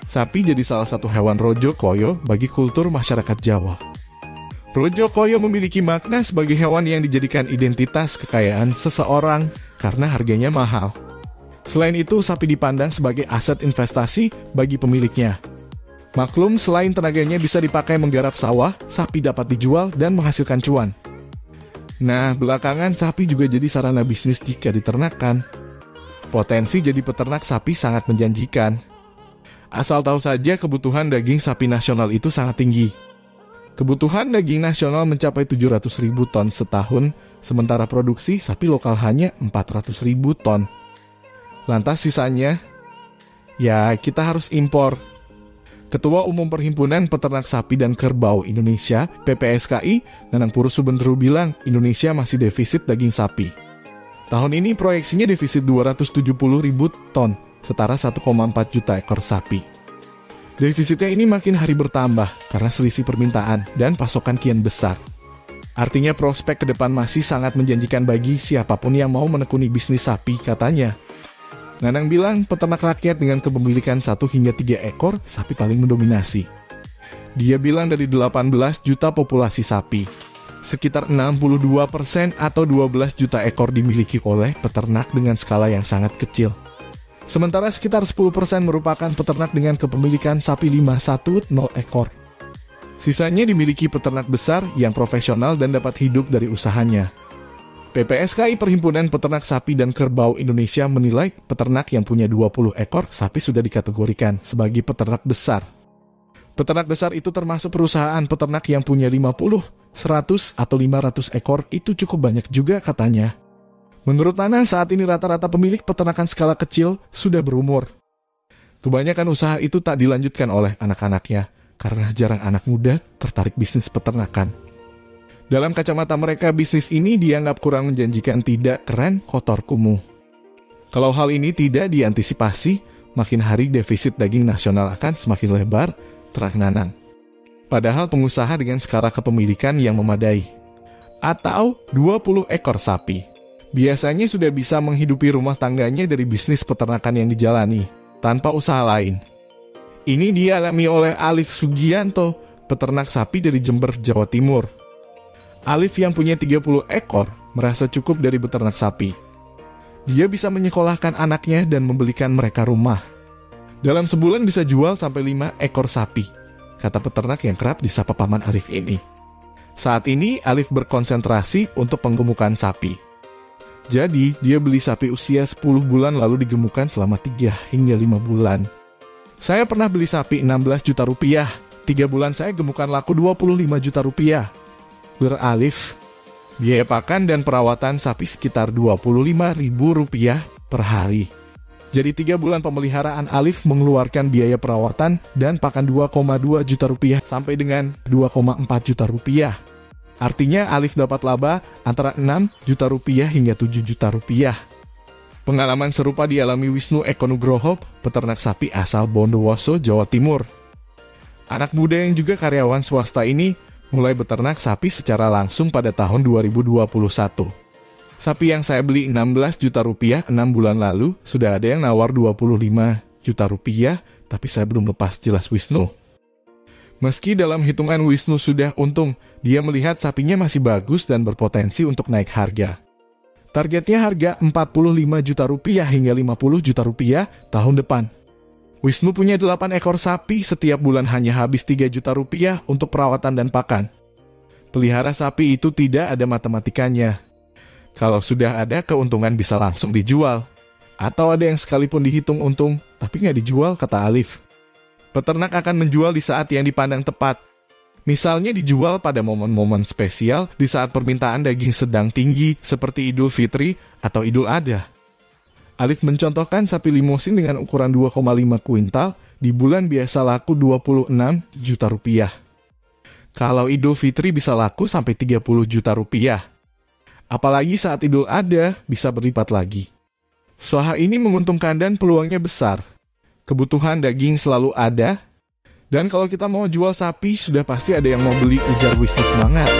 Sapi jadi salah satu hewan rojo koyo bagi kultur masyarakat Jawa. Rojo koyo memiliki makna sebagai hewan yang dijadikan identitas kekayaan seseorang karena harganya mahal. Selain itu, sapi dipandang sebagai aset investasi bagi pemiliknya. Maklum, selain tenaganya bisa dipakai menggarap sawah, sapi dapat dijual dan menghasilkan cuan. Nah, belakangan sapi juga jadi sarana bisnis jika diternakan. Potensi jadi peternak sapi sangat menjanjikan. Asal tahu saja kebutuhan daging sapi nasional itu sangat tinggi. Kebutuhan daging nasional mencapai 700.000 ton setahun, sementara produksi sapi lokal hanya 400.000 ton. Lantas sisanya? Ya, kita harus impor. Ketua Umum Perhimpunan Peternak Sapi dan Kerbau Indonesia, PPSKI, Nanang Puru Subendru bilang Indonesia masih defisit daging sapi. Tahun ini proyeksinya defisit 270.000 ton, setara 1,4 juta ekor sapi. Defisitnya ini makin hari bertambah karena selisih permintaan dan pasokan kian besar. Artinya prospek ke depan masih sangat menjanjikan bagi siapapun yang mau menekuni bisnis sapi, katanya. Nanang bilang peternak rakyat dengan kepemilikan 1 hingga 3 ekor sapi paling mendominasi. Dia bilang dari 18 juta populasi sapi, sekitar 62% atau 12 juta ekor dimiliki oleh peternak dengan skala yang sangat kecil. Sementara sekitar 10% merupakan peternak dengan kepemilikan sapi 510 ekor. Sisanya dimiliki peternak besar yang profesional dan dapat hidup dari usahanya. PPSKI Perhimpunan Peternak Sapi dan Kerbau Indonesia menilai peternak yang punya 20 ekor sapi sudah dikategorikan sebagai peternak besar. Peternak besar itu termasuk perusahaan peternak yang punya 50, 100, atau 500 ekor, itu cukup banyak juga, katanya. Menurut Nanang, saat ini rata-rata pemilik peternakan skala kecil sudah berumur. Kebanyakan usaha itu tak dilanjutkan oleh anak-anaknya, karena jarang anak muda tertarik bisnis peternakan. Dalam kacamata mereka, bisnis ini dianggap kurang menjanjikan, tidak keren, kotor kumuh. Kalau hal ini tidak diantisipasi, makin hari defisit daging nasional akan semakin lebar, terang Nanang. Padahal pengusaha dengan skala kepemilikan yang memadai, atau 20 ekor sapi, biasanya sudah bisa menghidupi rumah tangganya dari bisnis peternakan yang dijalani, tanpa usaha lain. Ini dialami oleh Alif Sugianto, peternak sapi dari Jember, Jawa Timur. Alif yang punya 30 ekor merasa cukup dari beternak sapi. Dia bisa menyekolahkan anaknya dan membelikan mereka rumah. Dalam sebulan bisa jual sampai 5 ekor sapi, kata peternak yang kerap disapa Paman Alif ini. Saat ini Alif berkonsentrasi untuk penggemukan sapi. Jadi, dia beli sapi usia 10 bulan lalu digemukkan selama 3 hingga 5 bulan. Saya pernah beli sapi 16 juta rupiah. 3 bulan saya gemukan laku 25 juta rupiah. Alif, biaya pakan dan perawatan sapi sekitar 25.000 rupiah per hari. Jadi 3 bulan pemeliharaan Alif mengeluarkan biaya perawatan dan pakan 2,2 juta rupiah sampai dengan 2,4 juta rupiah. Artinya Alif dapat laba antara 6 juta rupiah hingga 7 juta rupiah. Pengalaman serupa dialami Wisnu Eko Nugroho, peternak sapi asal Bondowoso, Jawa Timur. Anak muda yang juga karyawan swasta ini mulai beternak sapi secara langsung pada tahun 2021. Sapi yang saya beli 16 juta rupiah 6 bulan lalu, sudah ada yang nawar 25 juta rupiah, tapi saya belum lepas, jelas Wisnu. Meski dalam hitungan Wisnu sudah untung, dia melihat sapinya masih bagus dan berpotensi untuk naik harga. Targetnya harga 45 juta rupiah hingga 50 juta rupiah tahun depan. Wisnu punya 8 ekor sapi, setiap bulan hanya habis 3 juta rupiah untuk perawatan dan pakan. Pelihara sapi itu tidak ada matematikanya. Kalau sudah ada keuntungan bisa langsung dijual. Atau ada yang sekalipun dihitung untung, tapi nggak dijual, kata Alif. Peternak akan menjual di saat yang dipandang tepat. Misalnya dijual pada momen-momen spesial di saat permintaan daging sedang tinggi seperti Idul Fitri atau Idul Adha. Alif mencontohkan sapi limusin dengan ukuran 2,5 kuintal di bulan biasa laku 26 juta rupiah. Kalau Idul Fitri bisa laku sampai 30 juta rupiah. Apalagi saat Idul Adha bisa berlipat lagi. Usaha ini menguntungkan dan peluangnya besar. Kebutuhan daging selalu ada. Dan kalau kita mau jual sapi, sudah pasti ada yang mau beli, ujar Wisnu semangat.